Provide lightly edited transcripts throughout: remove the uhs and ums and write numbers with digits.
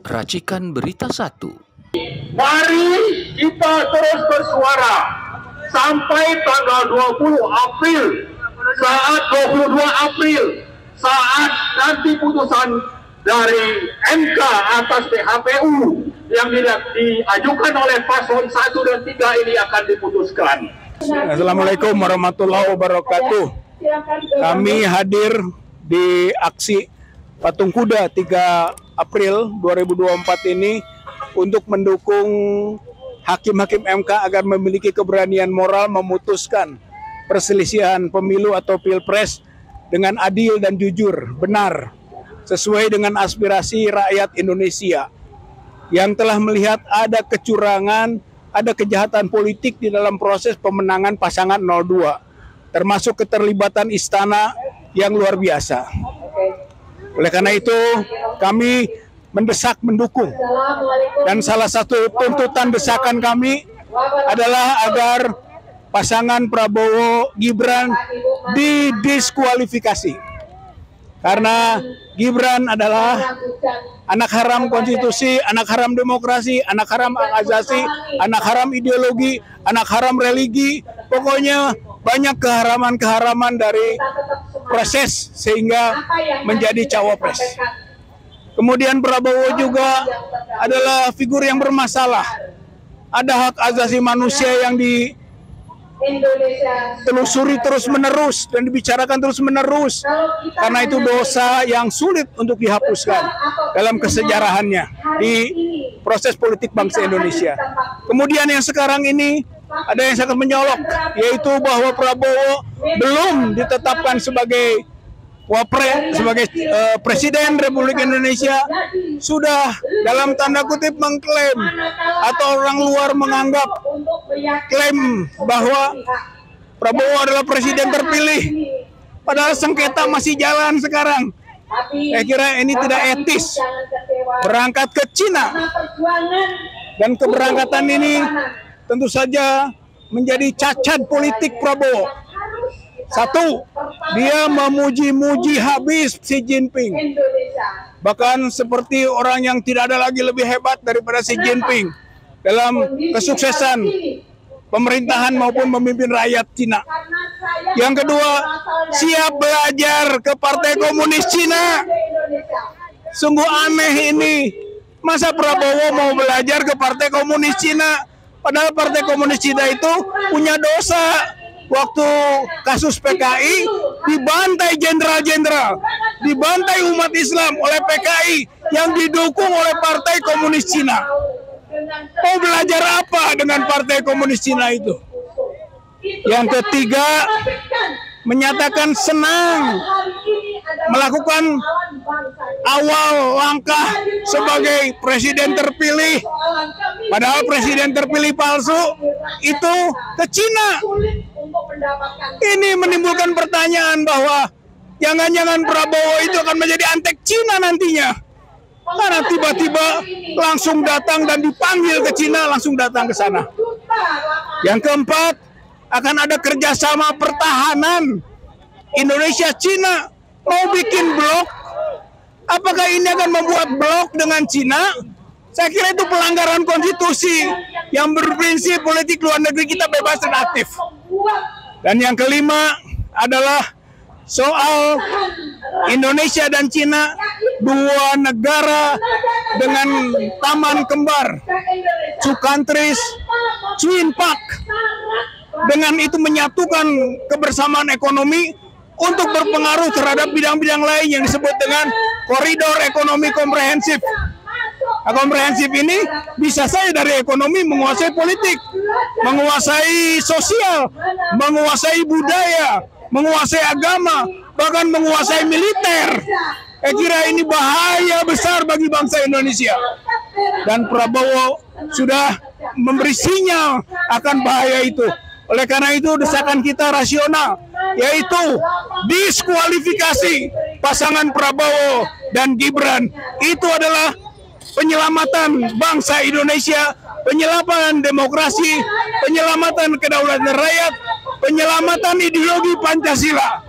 Racikan Berita 1. Mari kita terus bersuara sampai tanggal 20 April, saat 22 April, saat nanti putusan dari MK atas PHPU yang diajukan oleh paslon 1 dan 3 ini akan diputuskan. Assalamualaikum warahmatullahi wabarakatuh. Kami hadir di aksi Patung Kuda 3 April 2024 ini untuk mendukung hakim-hakim MK agar memiliki keberanian moral memutuskan perselisihan pemilu atau pilpres dengan adil dan jujur, benar, sesuai dengan aspirasi rakyat Indonesia yang telah melihat ada kecurangan, ada kejahatan politik di dalam proses pemenangan pasangan 02, termasuk keterlibatan istana yang luar biasa. Oleh karena itu, kami mendesak mendukung. Dan salah satu tuntutan desakan kami adalah agar pasangan Prabowo Gibran didiskualifikasi. Karena Gibran adalah anak haram konstitusi, anak haram demokrasi, anak haram hak asasi, anak haram ideologi, anak haram religi. Pokoknya banyak keharaman-keharaman dari proses sehingga menjadi cawapres. Kemudian Prabowo juga adalah figur yang bermasalah. Ada hak asasi manusia yang ditelusuri terus-menerus dan dibicarakan terus-menerus. Karena itu dosa yang sulit untuk dihapuskan dalam kesejarahannya di proses politik bangsa Indonesia. Kemudian yang sekarang ini ada yang sangat menyolok, yaitu bahwa Prabowo belum ditetapkan sebagai sebagai Presiden Republik Indonesia, sudah dalam tanda kutip mengklaim atau orang luar menganggap klaim bahwa Prabowo adalah Presiden terpilih, padahal sengketa masih jalan sekarang. Saya kira ini tidak etis berangkat ke Cina, dan keberangkatan ini tentu saja menjadi cacat politik Prabowo. Satu, dia memuji-muji habis Xi Jinping. Bahkan seperti orang yang tidak ada lagi lebih hebat daripada Xi Jinping dalam kesuksesan pemerintahan maupun memimpin rakyat Cina. Yang kedua, siap belajar ke Partai Komunis Cina. Sungguh aneh ini. Masa Prabowo mau belajar ke Partai Komunis Cina? Padahal Partai Komunis Cina itu punya dosa. Waktu kasus PKI dibantai jenderal-jenderal, dibantai umat Islam oleh PKI yang didukung oleh Partai Komunis Cina. Mau belajar apa dengan Partai Komunis Cina itu? Yang ketiga, menyatakan senang melakukan awal langkah sebagai presiden terpilih, padahal presiden terpilih palsu itu ke Cina. Ini menimbulkan pertanyaan bahwa jangan-jangan Prabowo itu akan menjadi antek Cina nantinya, karena tiba-tiba langsung datang dan dipanggil ke Cina, langsung datang ke sana. Yang keempat, akan ada kerjasama pertahanan Indonesia-Cina. Mau bikin blok? Apakah ini akan membuat blok dengan Cina? Saya kira itu pelanggaran konstitusi yang berprinsip politik luar negeri kita bebas dan aktif. Dan yang kelima adalah soal Indonesia dan Cina, dua negara dengan taman kembar, two countries, twin park. Dengan itu menyatukan kebersamaan ekonomi untuk berpengaruh terhadap bidang-bidang lain yang disebut dengan koridor ekonomi komprehensif. Nah, komprehensif ini bisa saja dari ekonomi menguasai politik, menguasai sosial, menguasai budaya, menguasai agama, bahkan menguasai militer. Saya kira ini bahaya besar bagi bangsa Indonesia. Dan Prabowo sudah memberi sinyal akan bahaya itu. Oleh karena itu desakan kita rasional, yaitu diskualifikasi pasangan Prabowo dan Gibran. Itu adalah penyelamatan bangsa Indonesia, penyelamatan demokrasi, penyelamatan kedaulatan rakyat, penyelamatan ideologi Pancasila.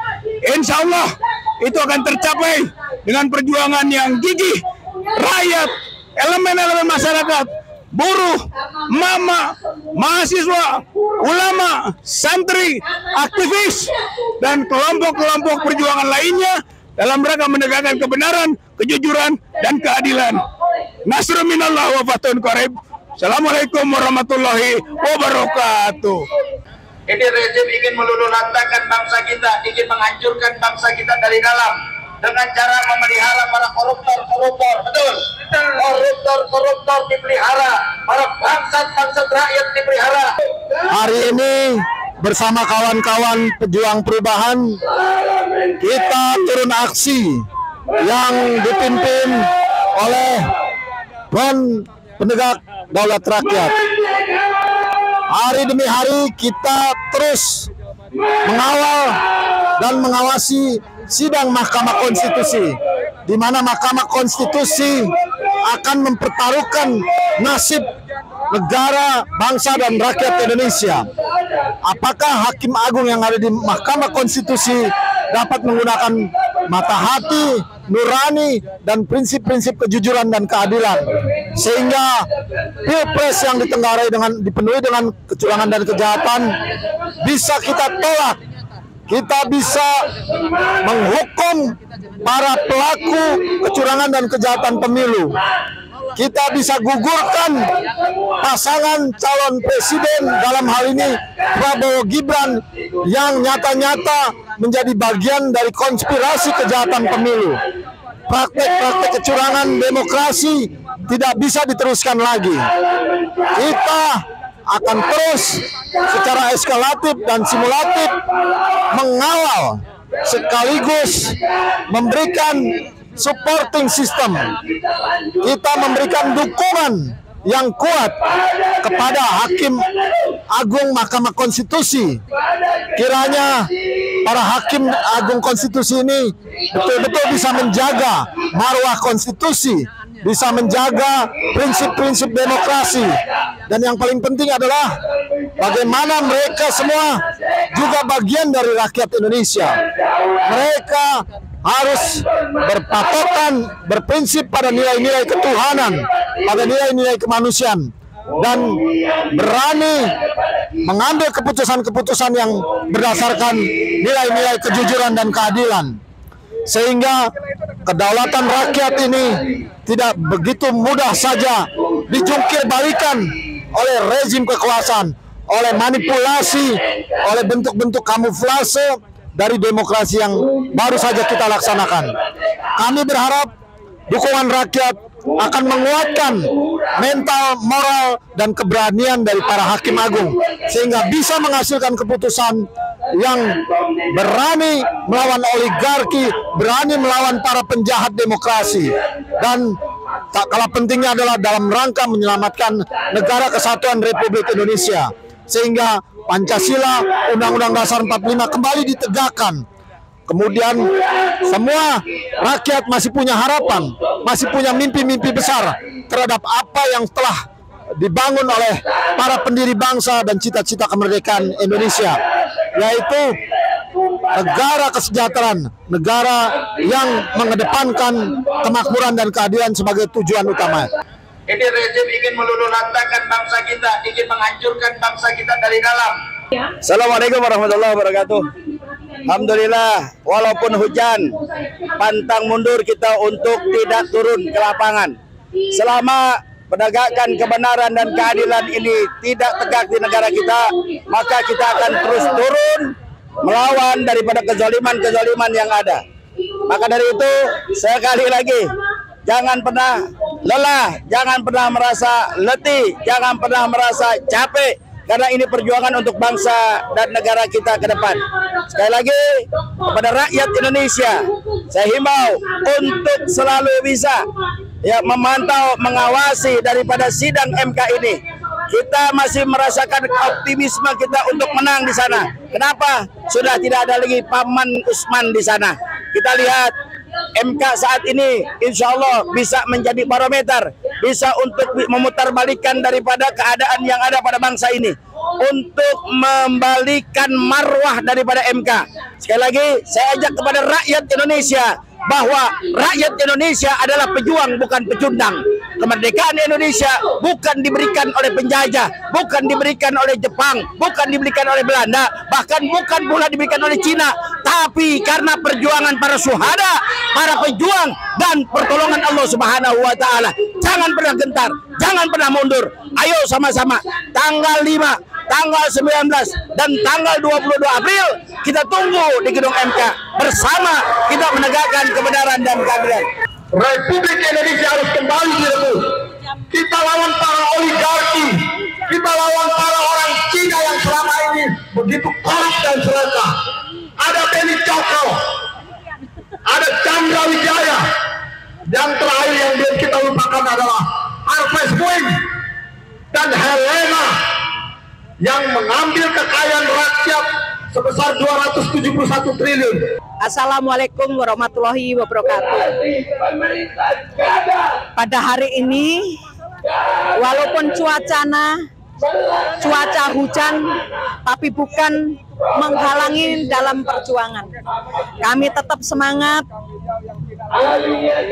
Insya Allah itu akan tercapai dengan perjuangan yang gigih rakyat elemen-elemen masyarakat, buruh, mama, mahasiswa, ulama, santri, aktivis, dan kelompok-kelompok perjuangan lainnya dalam rangka menegakkan kebenaran, kejujuran, dan keadilan. Nasrun minallah wa fathun qarib. Assalamualaikum warahmatullahi wabarakatuh. Ini rezim ingin meluluh-lantakkan bangsa kita, ingin menghancurkan bangsa kita dari dalam dengan cara memelihara para koruptor, betul? Koruptor dipelihara, para bangsat rakyat dipelihara. Hari ini bersama kawan-kawan pejuang perubahan kita turun aksi yang dipimpin oleh Front Penegak Daulat Rakyat. Hari demi hari kita terus mengawal dan mengawasi sidang Mahkamah Konstitusi, di mana Mahkamah Konstitusi akan mempertaruhkan nasib negara, bangsa, dan rakyat Indonesia. Apakah Hakim Agung yang ada di Mahkamah Konstitusi dapat menggunakan mata hati, nurani, dan prinsip-prinsip kejujuran dan keadilan, sehingga Pilpres yang dipenuhi dengan kecurangan dan kejahatan bisa kita tolak. Kita bisa menghukum para pelaku kecurangan dan kejahatan pemilu. Kita bisa gugurkan pasangan calon presiden, dalam hal ini Prabowo Gibran, yang nyata-nyata menjadi bagian dari konspirasi kejahatan pemilu. Praktek-praktek kecurangan demokrasi tidak bisa diteruskan lagi. Kita akan terus secara eskalatif dan simulatif mengawal sekaligus memberikan supporting system. Kita memberikan dukungan yang kuat kepada Hakim Agung Mahkamah Konstitusi. Kiranya para Hakim Agung Konstitusi ini betul-betul bisa menjaga marwah konstitusi, bisa menjaga prinsip-prinsip demokrasi. Dan yang paling penting adalah bagaimana mereka semua juga bagian dari rakyat Indonesia. Mereka harus berpatokan, berprinsip pada nilai-nilai ketuhanan, pada nilai-nilai kemanusiaan, dan berani mengambil keputusan-keputusan yang berdasarkan nilai-nilai kejujuran dan keadilan. Sehingga kedaulatan rakyat ini tidak begitu mudah saja dijungkir balikan oleh rezim kekuasaan, oleh manipulasi, oleh bentuk-bentuk kamuflase dari demokrasi yang baru saja kita laksanakan. Kami berharap dukungan rakyat akan menguatkan mental, moral, dan keberanian dari para Hakim Agung, sehingga bisa menghasilkan keputusan yang berani melawan oligarki, berani melawan para penjahat demokrasi, dan tak kalah pentingnya adalah dalam rangka menyelamatkan negara kesatuan Republik Indonesia, sehingga Pancasila, Undang-Undang Dasar 45 kembali ditegakkan. Kemudian semua rakyat masih punya harapan, masih punya mimpi-mimpi besar terhadap apa yang telah dibangun oleh para pendiri bangsa dan cita-cita kemerdekaan Indonesia, yaitu negara kesejahteraan, negara yang mengedepankan kemakmuran dan keadilan sebagai tujuan utama. Ini rezim ingin meluluh-lantakkan bangsa kita, ingin menghancurkan bangsa kita dari dalam. Assalamualaikum warahmatullahi wabarakatuh. Alhamdulillah, walaupun hujan, pantang mundur kita untuk tidak turun ke lapangan. Selama menegakkan kebenaran dan keadilan ini tidak tegak di negara kita, maka kita akan terus turun melawan daripada kezaliman-kezaliman yang ada. Maka dari itu, sekali lagi, jangan pernah lelah, jangan pernah merasa letih, jangan pernah merasa capek, karena ini perjuangan untuk bangsa dan negara kita ke depan. Sekali lagi, kepada rakyat Indonesia, saya himbau untuk selalu bisa memantau, mengawasi daripada sidang MK ini. Kita masih merasakan optimisme kita untuk menang di sana. Kenapa? Sudah tidak ada lagi Paman Usman di sana. Kita lihat MK saat ini insya Allah bisa menjadi barometer, bisa untuk memutarbalikkan daripada keadaan yang ada pada bangsa ini, untuk membalikan marwah daripada MK. Sekali lagi saya ajak kepada rakyat Indonesia bahwa rakyat Indonesia adalah pejuang bukan pecundang. kemerdekaan Indonesia bukan diberikan oleh penjajah, bukan diberikan oleh Jepang, bukan diberikan oleh Belanda, bahkan bukan pula diberikan oleh Cina, tapi karena perjuangan para syuhada, para pejuang dan pertolongan Allah Subhanahu wa taala. Jangan pernah gentar, jangan pernah mundur. Ayo sama-sama tanggal 5, tanggal 19 dan tanggal 22 April kita tunggu di gedung MK. Bersama kita menegakkan kebenaran dan keadilan. Republik Indonesia harus kembali direbut. Kita lawan para oligarki, kita lawan para orang Cina yang selama ini begitu korup dan serakah. Ada Beni Cokro, ada Chandra Wijaya, yang terakhir yang kita lupakan adalah Harvest Moon dan Helena yang mengambil kekayaan rakyat sebesar 271 triliun. Assalamualaikum warahmatullahi wabarakatuh. Pada hari ini, walaupun cuaca hujan, tapi bukan menghalangi dalam perjuangan. Kami tetap semangat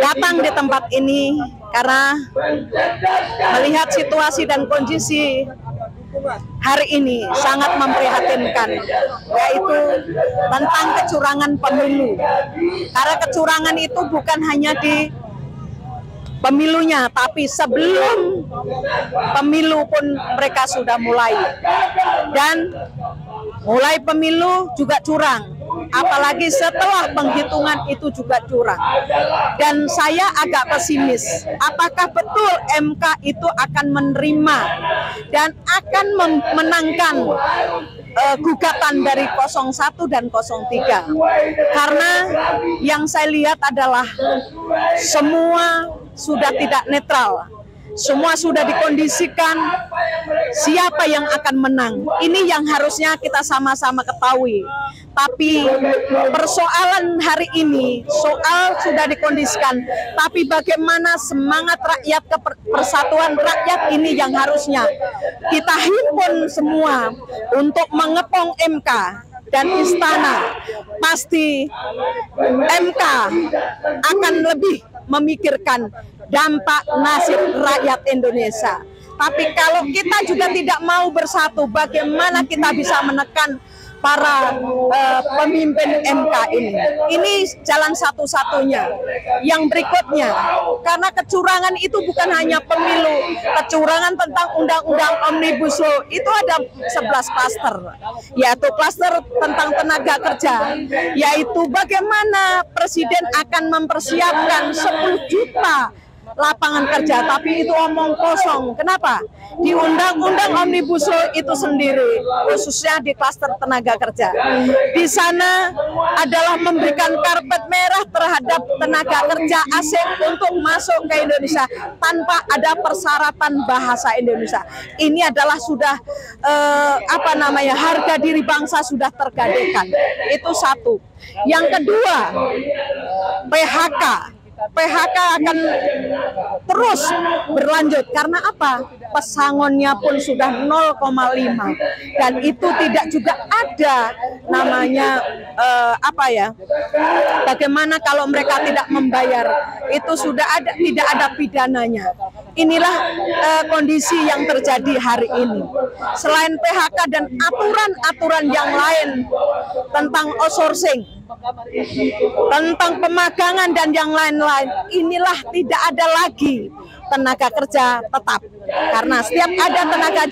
datang di tempat ini karena melihat situasi dan kondisi hari ini sangat memprihatinkan, yaitu tentang kecurangan pemilu. Karena kecurangan itu bukan hanya di pemilunya, tapi sebelum pemilu pun mereka sudah mulai. Dan mulai pemilu juga curang, apalagi setelah penghitungan itu juga curang. Dan saya agak pesimis, apakah betul MK itu akan menerima dan akan memenangkan gugatan dari 01 dan 03. Karena yang saya lihat adalah semua sudah tidak netral. Semua sudah dikondisikan siapa yang akan menang. Ini yang harusnya kita sama-sama ketahui. Tapi persoalan hari ini, soal sudah dikondisikan, tapi bagaimana semangat rakyat, persatuan rakyat ini yang harusnya kita himpun semua untuk mengepung MK dan istana. Pasti MK akan lebih memikirkan dampak nasib rakyat Indonesia. Tapi kalau kita juga tidak mau bersatu, bagaimana kita bisa menekan para pemimpin MK ini? Ini jalan satu-satunya. Yang berikutnya, karena kecurangan itu bukan hanya pemilu, kecurangan tentang undang-undang Omnibus Law itu ada 11 klaster, yaitu klaster tentang tenaga kerja, yaitu bagaimana Presiden akan mempersiapkan 10 juta lapangan kerja, tapi itu omong kosong. Kenapa? Di undang-undang Omnibus Law itu sendiri, khususnya di klaster tenaga kerja, di sana adalah memberikan karpet merah terhadap tenaga kerja asing untuk masuk ke Indonesia tanpa ada persyaratan bahasa Indonesia. Ini adalah sudah harga diri bangsa sudah tergadaikan. Itu satu. Yang kedua, PHK akan terus berlanjut. Karena apa? Pesangonnya pun sudah 0,5 dan itu tidak juga ada namanya bagaimana kalau mereka tidak membayar, itu sudah ada, tidak ada pidananya. Inilah kondisi yang terjadi hari ini. Selain PHK dan aturan-aturan yang lain tentang outsourcing, tentang pemagangan dan yang lain-lain, inilah tidak ada lagi tenaga kerja tetap. Karena setiap ada tenaga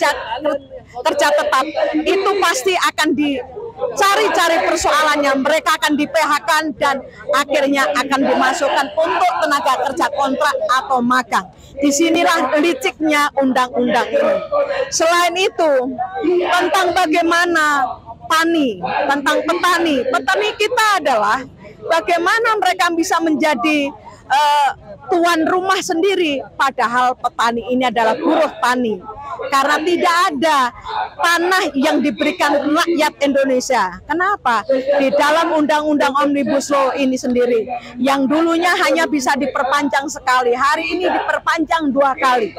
kerja tetap, itu pasti akan dicari-cari persoalannya. Mereka akan di-PHK dan akhirnya akan dimasukkan untuk tenaga kerja kontrak atau magang. Disinilah liciknya undang-undang ini. Selain itu, tentang bagaimana petani kita adalah bagaimana mereka bisa menjadi tuan rumah sendiri, padahal petani ini adalah buruh tani. Karena tidak ada tanah yang diberikan rakyat Indonesia. Kenapa? Di dalam undang-undang Omnibus Law ini sendiri, yang dulunya hanya bisa diperpanjang sekali, hari ini diperpanjang 2 kali.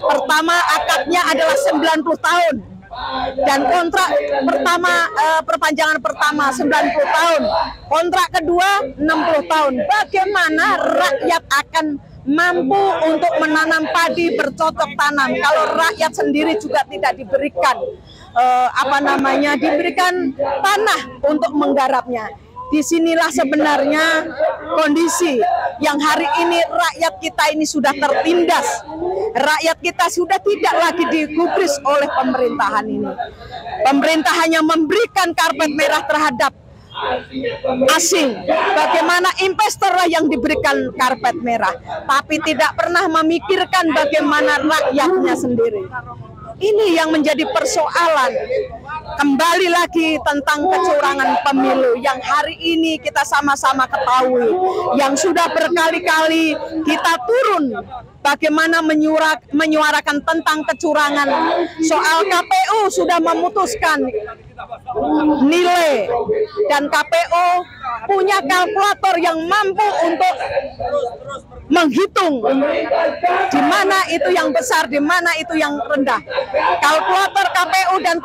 Pertama, akadnya adalah 90 tahun. Dan kontrak pertama, perpanjangan pertama 90 tahun, kontrak kedua 60 tahun. Bagaimana rakyat akan mampu untuk menanam padi bercocok tanam. Kalau rakyat sendiri juga tidak diberikan diberikan tanah untuk menggarapnya. Disinilah sebenarnya kondisi yang hari ini rakyat kita ini sudah tertindas. Rakyat kita sudah tidak lagi digubris oleh pemerintahan ini. Pemerintah hanya memberikan karpet merah terhadap asing. Bagaimana investorlah yang diberikan karpet merah, tapi tidak pernah memikirkan bagaimana rakyatnya sendiri. Ini yang menjadi persoalan. Kembali lagi tentang kecurangan pemilu yang hari ini kita sama-sama ketahui, yang sudah berkali-kali kita turun bagaimana menyuarakan tentang kecurangan. Soal KPU sudah memutuskan nilai, dan KPU punya kalkulator yang mampu untuk menghitung di mana itu yang besar, di mana itu yang rendah. Kalkulator KPU dan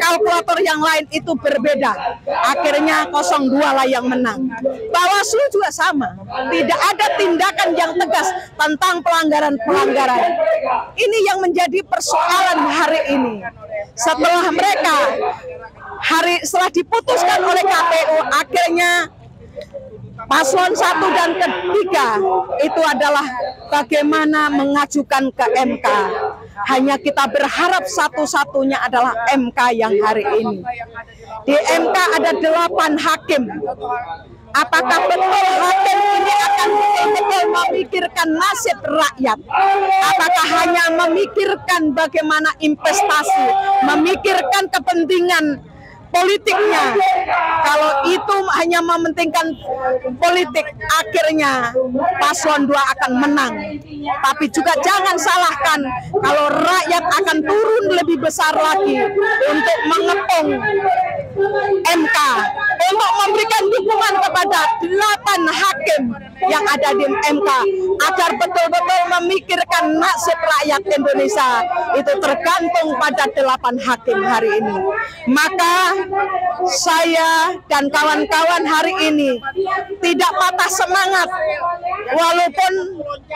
kalkulator yang lain itu berbeda. Akhirnya 02 lah yang menang. Bawaslu juga sama. Tidak ada tindakan yang tegas tentang pelanggaran-pelanggaran. Ini yang menjadi persoalan hari ini. Setelah setelah diputuskan oleh KPU, akhirnya paslon 1 dan 3 itu adalah bagaimana mengajukan ke MK. Hanya kita berharap satu-satunya adalah MK yang hari ini. Di MK ada 8 hakim. Apakah betul hakim ini akan betul-betul memikirkan nasib rakyat? Apakah hanya memikirkan bagaimana investasi, memikirkan kepentingan politiknya? Kalau itu hanya mementingkan politik, akhirnya paslon 2 akan menang. Tapi juga jangan salahkan kalau rakyat akan turun lebih besar lagi untuk mengepung MK, untuk memberikan dukungan kepada 8 hakim yang ada di MK, agar betul-betul memikirkan nasib rakyat Indonesia. Itu tergantung pada 8 hakim hari ini. Maka saya dan kawan-kawan hari ini tidak patah semangat, walaupun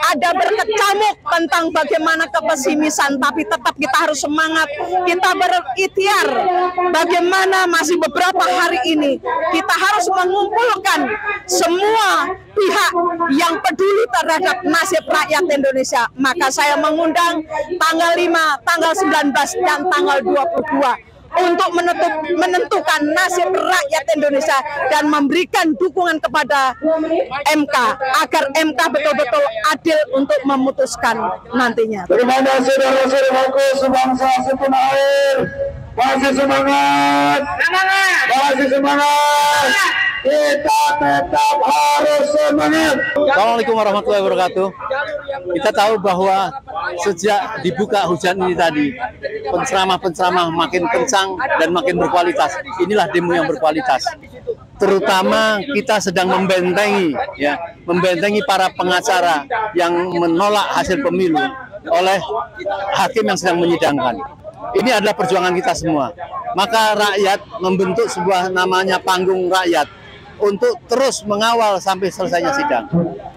ada berkecamuk tentang bagaimana kepesimisan, tapi tetap kita harus semangat. Kita berikhtiar bagaimana masih beberapa hari ini kita harus mengumpulkan semua pihak yang peduli terhadap nasib rakyat Indonesia. Maka saya mengundang tanggal 5, tanggal 19, dan tanggal 22 untuk menentukan nasib rakyat Indonesia dan memberikan dukungan kepada MK agar MK betul-betul adil untuk memutuskan nantinya. Terima kasih saudara-saudaraku sebangsa setanah air. Masih semangat. Masih semangat. Kita tetap harus semangat. Assalamualaikum warahmatullahi wabarakatuh. Kita tahu bahwa sejak dibuka hujan ini tadi, penceramah-penceramah makin kencang dan makin berkualitas. Inilah demo yang berkualitas. Terutama kita sedang membentengi para pengacara yang menolak hasil pemilu oleh hakim yang sedang menyidangkan. Ini adalah perjuangan kita semua. Maka rakyat membentuk sebuah namanya panggung rakyat untuk terus mengawal sampai selesainya sidang.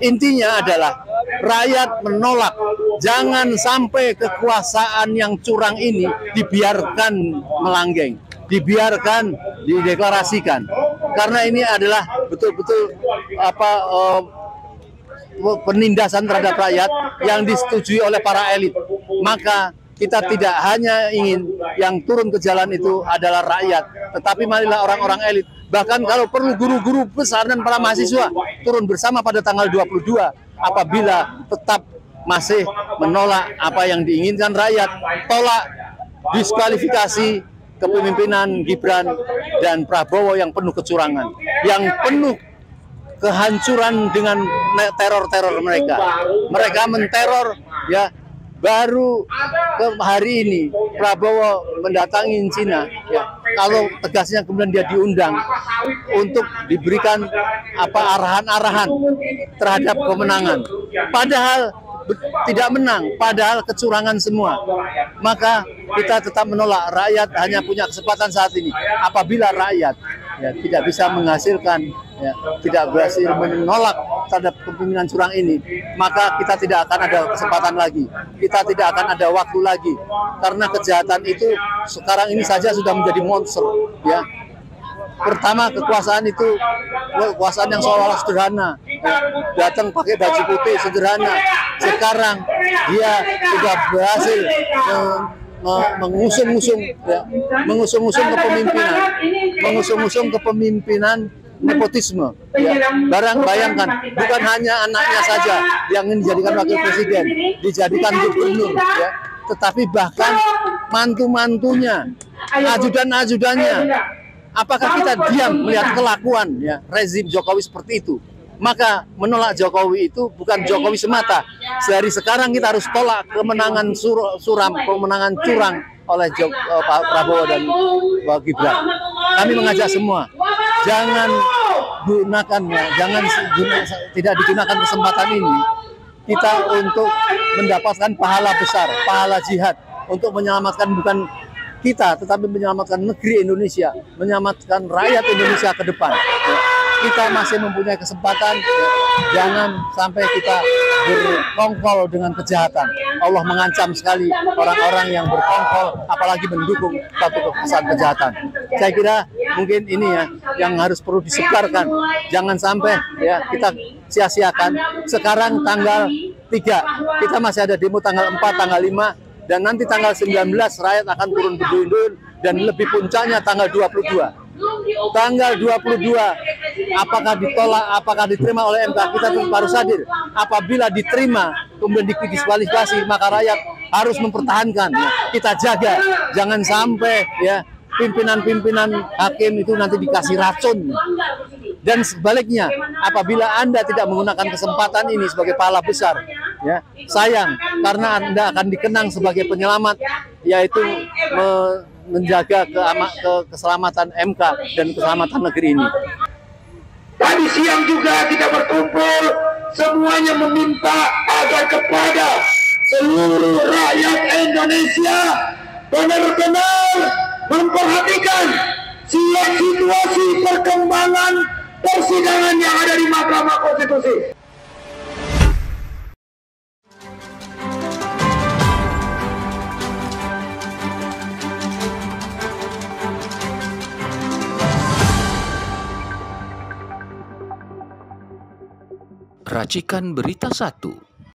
Intinya adalah rakyat menolak, jangan sampai kekuasaan yang curang ini dibiarkan melanggeng, dibiarkan dideklarasikan. Karena ini adalah betul-betul penindasan terhadap rakyat yang disetujui oleh para elit. Maka kita tidak hanya ingin yang turun ke jalan itu adalah rakyat, tetapi marilah orang-orang elit. Bahkan kalau perlu guru-guru besar dan para mahasiswa turun bersama pada tanggal 22 apabila tetap masih menolak apa yang diinginkan rakyat. Tolak diskualifikasi kepemimpinan Gibran dan Prabowo yang penuh kecurangan, yang penuh kehancuran dengan teror-teror mereka. Mereka menteror ya. Baru ke hari ini Prabowo mendatangi Cina, ya. Kalau tegasnya kemudian dia diundang untuk diberikan arahan-arahan terhadap kemenangan, padahal tidak menang, padahal kecurangan semua. Maka kita tetap menolak. Rakyat hanya punya kesempatan saat ini. Apabila rakyat tidak bisa menghasilkan, tidak berhasil menolak terhadap pimpinan curang ini, maka kita tidak akan ada kesempatan lagi. Kita tidak akan ada waktu lagi. Karena kejahatan itu sekarang ini saja sudah menjadi monster, ya. Pertama, kekuasaan itu kekuasaan yang seolah-olah sederhana, ya. Datang pakai baju putih sederhana. Sekarang dia sudah berhasil mengusung kepemimpinan nepotisme, ya. Bayangkan, bukan hanya anaknya saja yang ingin dijadikan wakil presiden, dijadikan gubernur, ya, tetapi bahkan mantu-mantunya, ajudan-ajudannya. Apakah kita diam melihat kelakuan, ya, rezim Jokowi seperti itu? Maka menolak Jokowi itu bukan Jokowi semata. Dari sekarang kita harus tolak kemenangan suram, kemenangan curang oleh Pak Prabowo dan Pak Gibran. Kami mengajak semua, jangan tidak digunakan kesempatan ini kita untuk mendapatkan pahala besar, pahala jihad untuk menyelamatkan bukan kita, tetapi menyelamatkan negeri Indonesia, menyelamatkan rakyat Indonesia ke depan. Kita masih mempunyai kesempatan, jangan sampai kita berkongkol dengan kejahatan. Allah mengancam sekali orang-orang yang berkongkol, apalagi mendukung satu kejahatan. Saya kira mungkin ini ya yang harus perlu disebarkan. Jangan sampai ya kita sia-siakan. Sekarang tanggal 3, kita masih ada demo tanggal 4, tanggal 5, dan nanti tanggal 19 rakyat akan turun berduyun-duyun, dan lebih puncaknya tanggal 22. Tanggal 22, apakah ditolak, apakah diterima oleh MK, kita harus hadir. Apabila diterima, kemudian didiskualifikasi, maka rakyat harus mempertahankan. Ya. Kita jaga, jangan sampai ya pimpinan-pimpinan hakim itu nanti dikasih racun. Dan sebaliknya, apabila Anda tidak menggunakan kesempatan ini sebagai pahala besar, ya sayang, karena Anda akan dikenang sebagai penyelamat, yaitu menjaga keselamatan MK dan keselamatan negeri ini. Tadi siang juga kita berkumpul, semuanya meminta agar kepada seluruh rakyat Indonesia benar-benar memperhatikan situasi perkembangan persidangan yang ada di Mahkamah Konstitusi. Racikan Berita 1.